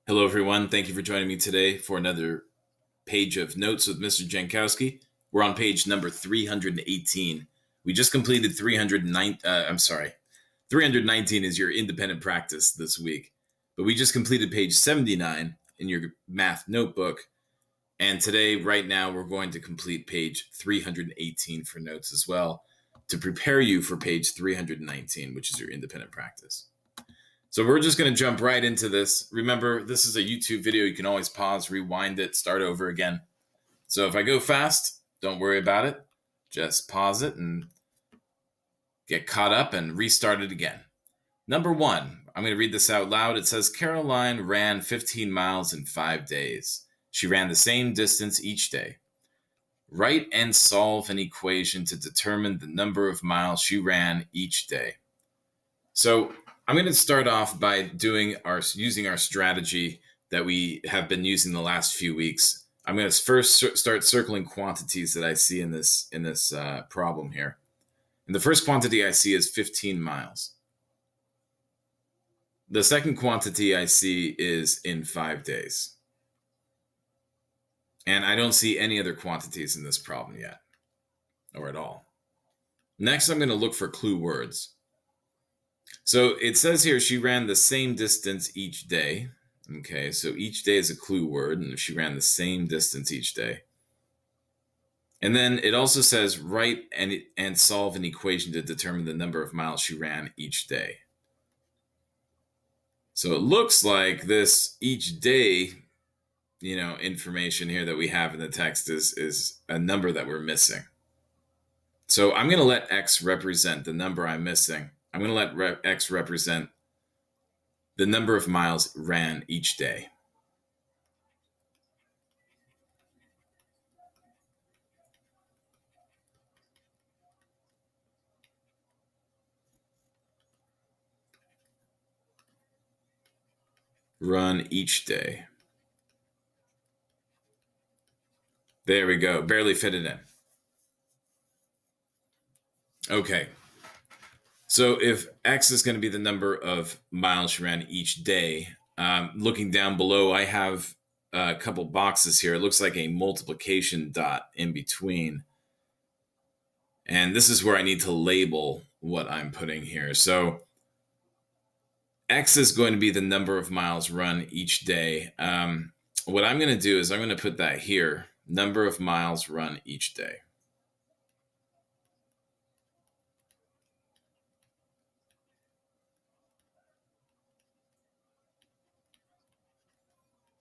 Hello, everyone. Thank you for joining me today for another page of notes with Mr. Jankowski. We're on page number 318. We just completed 319 is your independent practice this week. But we just completed page 79 in your math notebook. And today, right now, we're going to complete page 318 for notes as well to prepare you for page 319, which is your independent practice. So we're just going to jump right into this. Remember, this is a YouTube video. You can always pause, rewind it, start over again. So if I go fast, don't worry about it. Just pause it and get caught up and restart it again. Number 1, I'm going to read this out loud. It says, Caroline ran 15 miles in 5 days. She ran the same distance each day. Write and solve an equation to determine the number of miles she ran each day. So I'm going to start off by using our strategy that we have been using the last few weeks. I'm going to first start circling quantities that I see in this problem here. And the first quantity I see is 15 miles. The second quantity I see is in 5 days. And I don't see any other quantities in this problem yet, or at all. Next, I'm going to look for clue words. So it says here she ran the same distance each day. Okay, so each day is a clue word, and she ran the same distance each day. And then it also says write and solve an equation to determine the number of miles she ran each day. So it looks like this each day, information here that we have in the text is a number that we're missing. So I'm going to let X represent the number I'm missing. I'm going to let X represent the number of miles ran each day. Run each day. There we go. Barely fit it in. Okay. So if X is going to be the number of miles she ran each day, looking down below, I have a couple boxes here. It looks like a multiplication dot in between. And this is where I need to label what I'm putting here. So X is going to be the number of miles run each day. What I'm going to do is I'm going to put that here, number of miles run each day.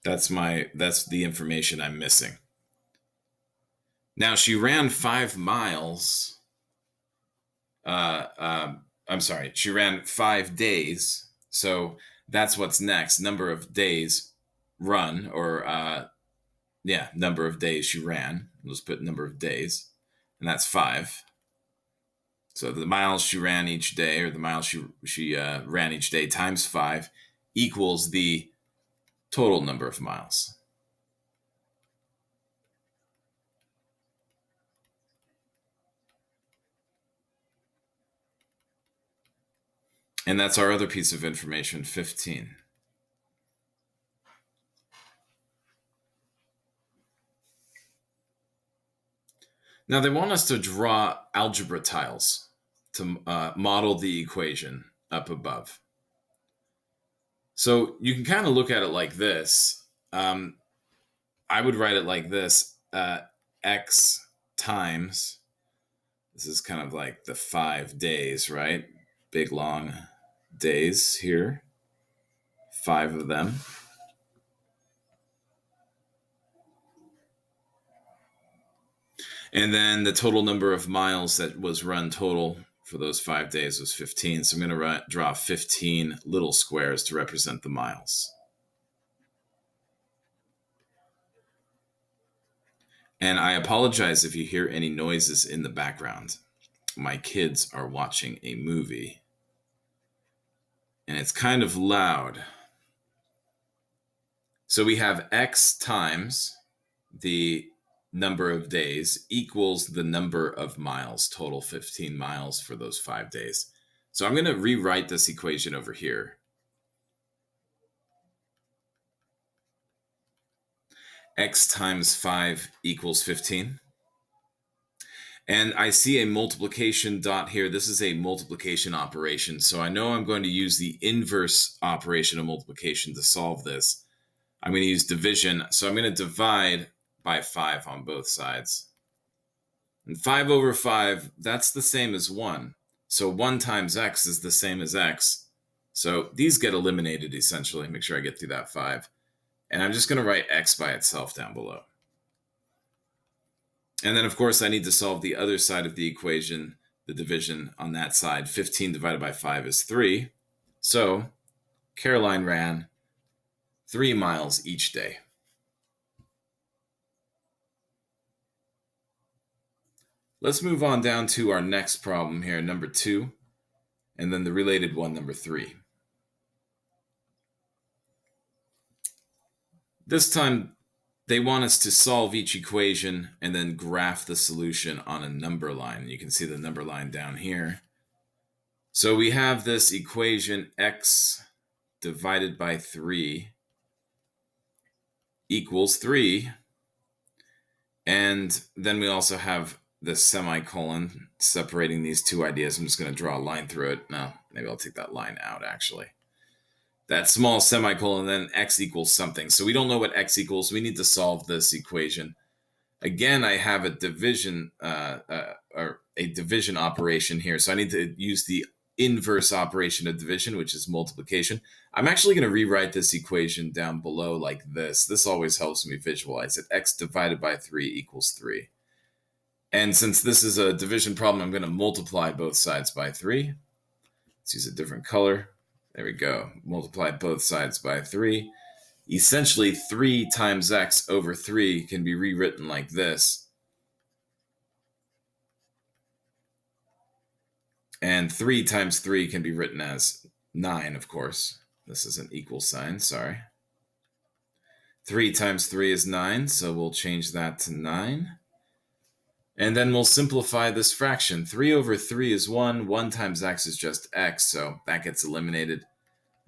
That's the information I'm missing. Now she ran 5 miles. She ran 5 days. So that's what's next. Number of days run, or number of days she ran. Let's put number of days, and that's 5. So the miles she ran each day, or the miles she ran each day times 5 equals the total number of miles. And that's our other piece of information, 15. Now they want us to draw algebra tiles to model the equation up above. So you can kind of look at it like this. I would write it like this, X times, this is kind of like the 5 days, right? Big, long days here, 5 of them. And then the total number of miles that was run total for those 5 days was 15. So I'm going to draw 15 little squares to represent the miles. And I apologize if you hear any noises in the background. My kids are watching a movie, and it's kind of loud. So we have X times the number of days equals the number of miles, total 15 miles for those 5 days. So I'm going to rewrite this equation over here. x times 5 equals 15. And I see a multiplication dot here. This is a multiplication operation. So I know I'm going to use the inverse operation of multiplication to solve this. I'm going to use division. So I'm going to divide by 5 on both sides. And 5 over 5, that's the same as 1. So 1 times x is the same as x. So these get eliminated essentially. Make sure I get through that 5. And I'm just going to write x by itself down below. And then, of course, I need to solve the other side of the equation, the division on that side. 15 divided by 5 is 3. So Caroline ran 3 miles each day. Let's move on down to our next problem here, number 2, and then the related one, number 3. This time, they want us to solve each equation and then graph the solution on a number line. You can see the number line down here. So we have this equation x divided by 3 equals 3. And then we also have the semicolon separating these two ideas. I'm just going to draw a line through it. No, maybe I'll take that line out, actually. That small semicolon, then x equals something. So we don't know what x equals. We need to solve this equation. Again, I have a division or a division operation here. So I need to use the inverse operation of division, which is multiplication. I'm actually going to rewrite this equation down below like this. This always helps me visualize it. X divided by 3 equals 3. And since this is a division problem, I'm going to multiply both sides by 3. Let's use a different color. There we go. Multiply both sides by 3. Essentially, 3 times x over 3 can be rewritten like this. And 3 times 3 can be written as 9, of course. This is an equal sign, sorry. 3 times 3 is 9, so we'll change that to 9. And then we'll simplify this fraction. 3 over 3 is 1. 1 times x is just x, so that gets eliminated.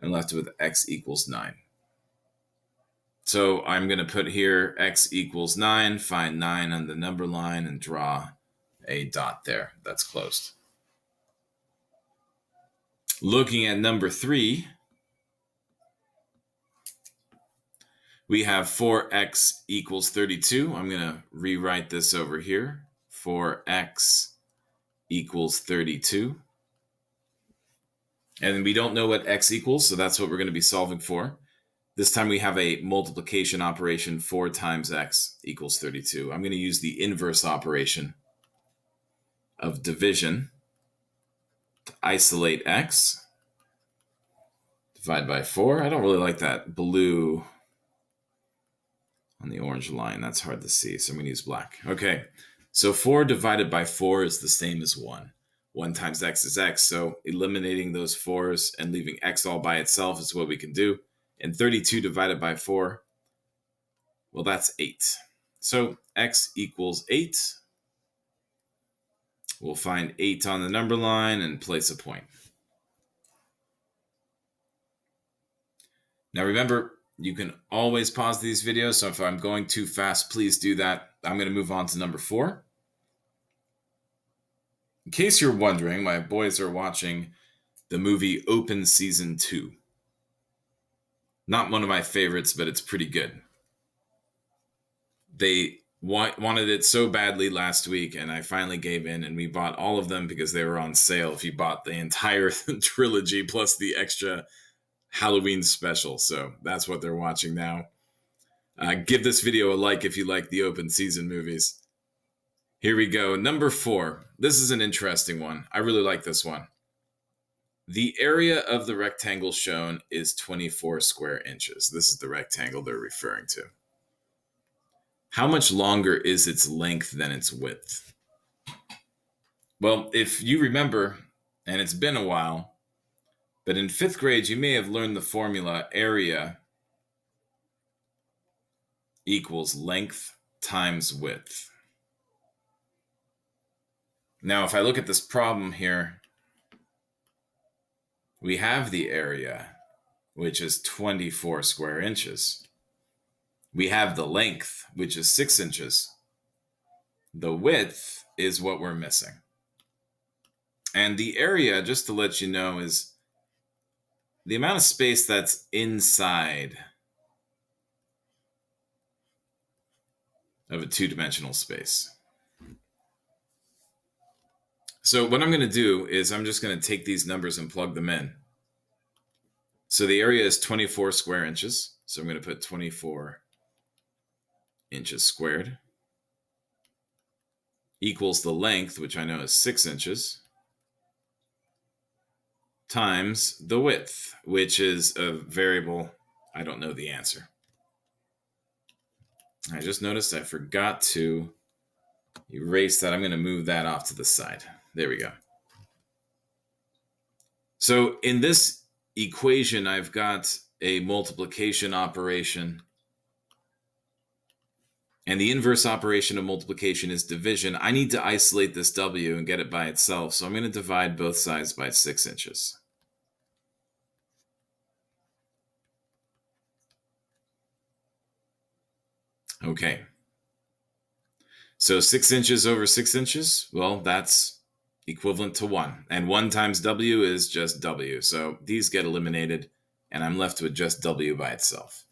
And left with x equals 9. So I'm going to put here x equals 9, find 9 on the number line, and draw a dot there. That's closed. Looking at number 3, we have 4x equals 32. I'm going to rewrite this over here. 4x equals 32. And we don't know what x equals, so that's what we're going to be solving for. This time we have a multiplication operation. 4 times x equals 32. I'm going to use the inverse operation of division to isolate x. Divide by 4. I don't really like that blue on the orange line. That's hard to see, so I'm going to use black. Okay, so 4 divided by 4 is the same as 1. 1 times x is x, so eliminating those 4's and leaving x all by itself is what we can do. And 32 divided by 4, well, that's 8. So x equals 8. We'll find 8 on the number line and place a point. Now remember, you can always pause these videos, so if I'm going too fast, please do that. I'm going to move on to number 4. In case you're wondering, my boys are watching the movie Open Season 2. Not one of my favorites, but it's pretty good. They wanted it so badly last week, and I finally gave in, and we bought all of them because they were on sale if you bought the entire trilogy plus the extra Halloween special. So that's what they're watching now. Give this video a like if you like the open season movies. Here we go. Number 4. This is an interesting one. I really like this one. The area of the rectangle shown is 24 square inches. This is the rectangle they're referring to. How much longer is its length than its width? Well, if you remember, and it's been a while, but in 5th grade, you may have learned the formula area equals length times width. Now, if I look at this problem here, we have the area, which is 24 square inches. We have the length, which is 6 inches. The width is what we're missing. And the area, just to let you know, is the amount of space that's inside of a two-dimensional space. So what I'm going to do is I'm just going to take these numbers and plug them in. So the area is 24 square inches. So I'm going to put 24 inches squared equals the length, which I know is 6 inches, times the width, which is a variable I don't know the answer. I just noticed I forgot to erase that. I'm going to move that off to the side. There we go. So in this equation, I've got a multiplication operation. And the inverse operation of multiplication is division. I need to isolate this W and get it by itself. So I'm going to divide both sides by 6 inches. Okay. So 6 inches over 6 inches, well, that's equivalent to 1. And 1 times W is just W. So these get eliminated, and I'm left with just W by itself.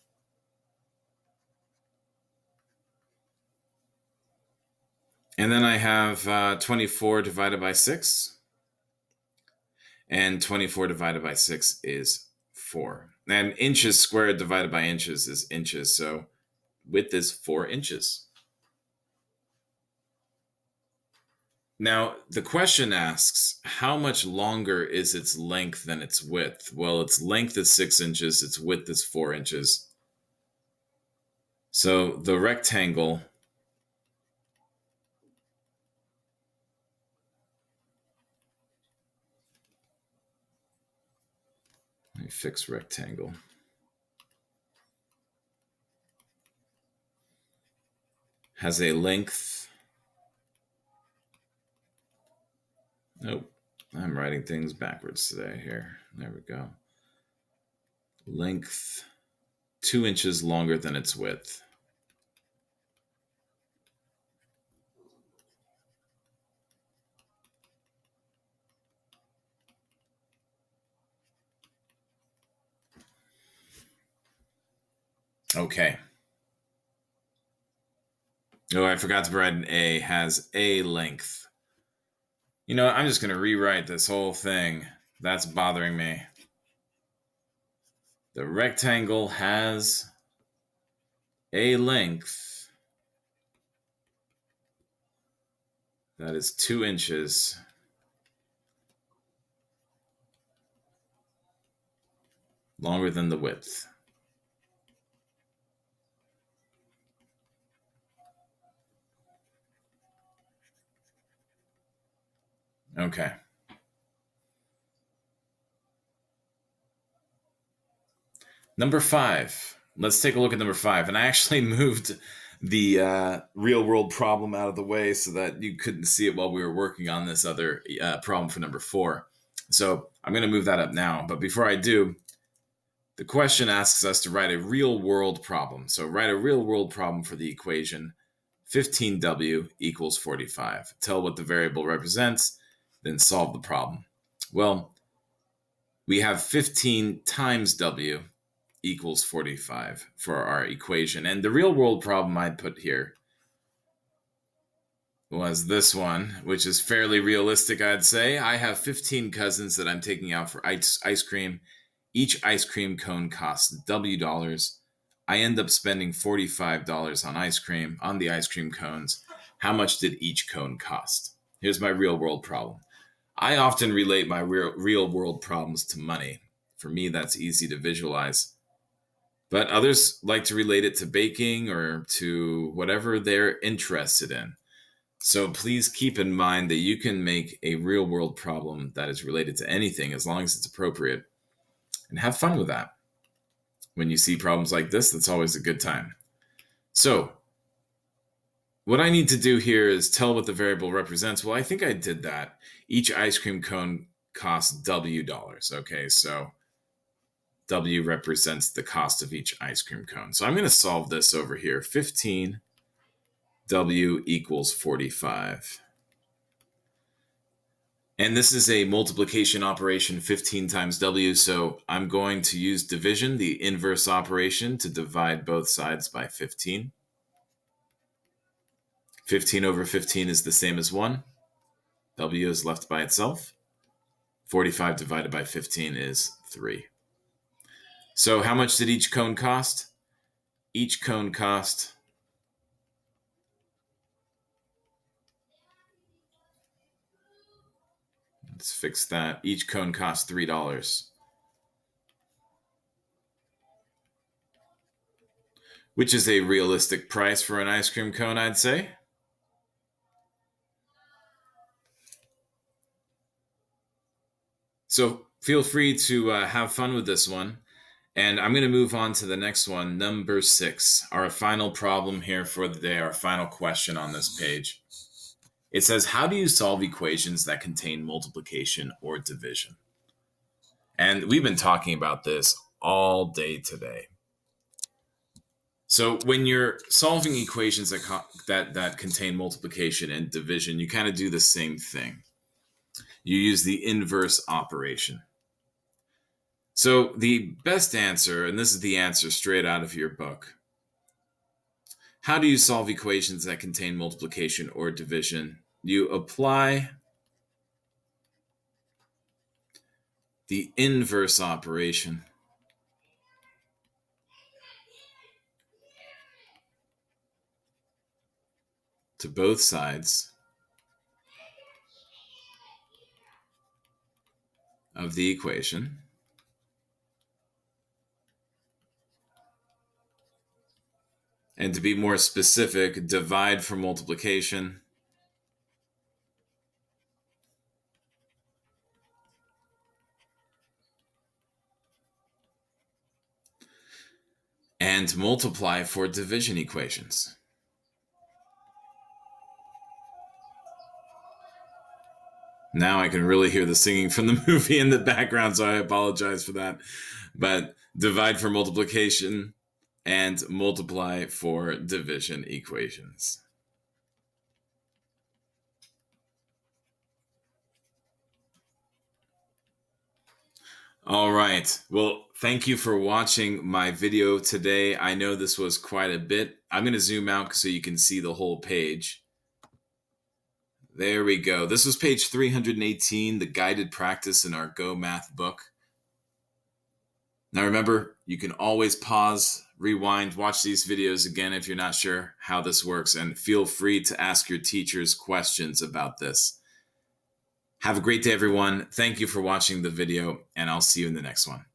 And then I have 24 divided by 6. And 24 divided by 6 is 4. And inches squared divided by inches is inches. So width is 4 inches. Now, the question asks, how much longer is its length than its width? Well, its length is 6 inches, its width is 4 inches. So the rectangle let me fix rectangle. Has a length. Nope, I'm writing things backwards today here. There we go. Length 2 inches longer than its width. Okay. Oh, I forgot to write an A. Has a length. You know, I'm just going to rewrite this whole thing. That's bothering me. The rectangle has a length that is 2 inches longer than the width. Okay. Number 5. Let's take a look at number 5. And I actually moved the real world problem out of the way so that you couldn't see it while we were working on this other problem for number 4. So I'm going to move that up now. But before I do, the question asks us to write a real world problem. So write a real world problem for the equation 15W equals 45. Tell what the variable represents, then solve the problem. Well, we have 15 times W equals 45 for our equation. And the real world problem I put here was this one, which is fairly realistic, I'd say. I have 15 cousins that I'm taking out for ice cream. Each ice cream cone costs $W. I end up spending $45 on ice cream, on the ice cream cones. How much did each cone cost? Here's my real world problem. I often relate my real world problems to money. For me, that's easy to visualize. But others like to relate it to baking or to whatever they're interested in. So please keep in mind that you can make a real world problem that is related to anything as long as it's appropriate. And have fun with that. When you see problems like this, that's always a good time. So what I need to do here is tell what the variable represents. Well, I think I did that. Each ice cream cone costs $W. Okay, so W represents the cost of each ice cream cone. So I'm going to solve this over here. 15 W equals 45. And this is a multiplication operation, 15 times W, so I'm going to use division, the inverse operation, to divide both sides by 15. 15 over 15 is the same as 1. W is left by itself. 45 divided by 15 is 3. So how much did each cone cost? Each cone cost let's fix that. Each cone costs $3, which is a realistic price for an ice cream cone, I'd say. So feel free to have fun with this one. And I'm going to move on to the next one, number 6, our final problem here for the day, our final question on this page. It says, how do you solve equations that contain multiplication or division? And we've been talking about this all day today. So when you're solving equations that contain multiplication and division, you kind of do the same thing. You use the inverse operation. So the best answer, and this is the answer straight out of your book, how do you solve equations that contain multiplication or division? You apply the inverse operation to both sides of the equation. And to be more specific, divide for multiplication and multiply for division equations. Now I can really hear the singing from the movie in the background, so I apologize for that. But divide for multiplication and multiply for division equations. All right. Well, thank you for watching my video today. I know this was quite a bit. I'm going to zoom out so you can see the whole page. There we go. This was page 318, the guided practice in our GOMath book. Now remember, you can always pause, rewind, watch these videos again if you're not sure how this works, and feel free to ask your teachers questions about this. Have a great day, everyone. Thank you for watching the video, and I'll see you in the next one.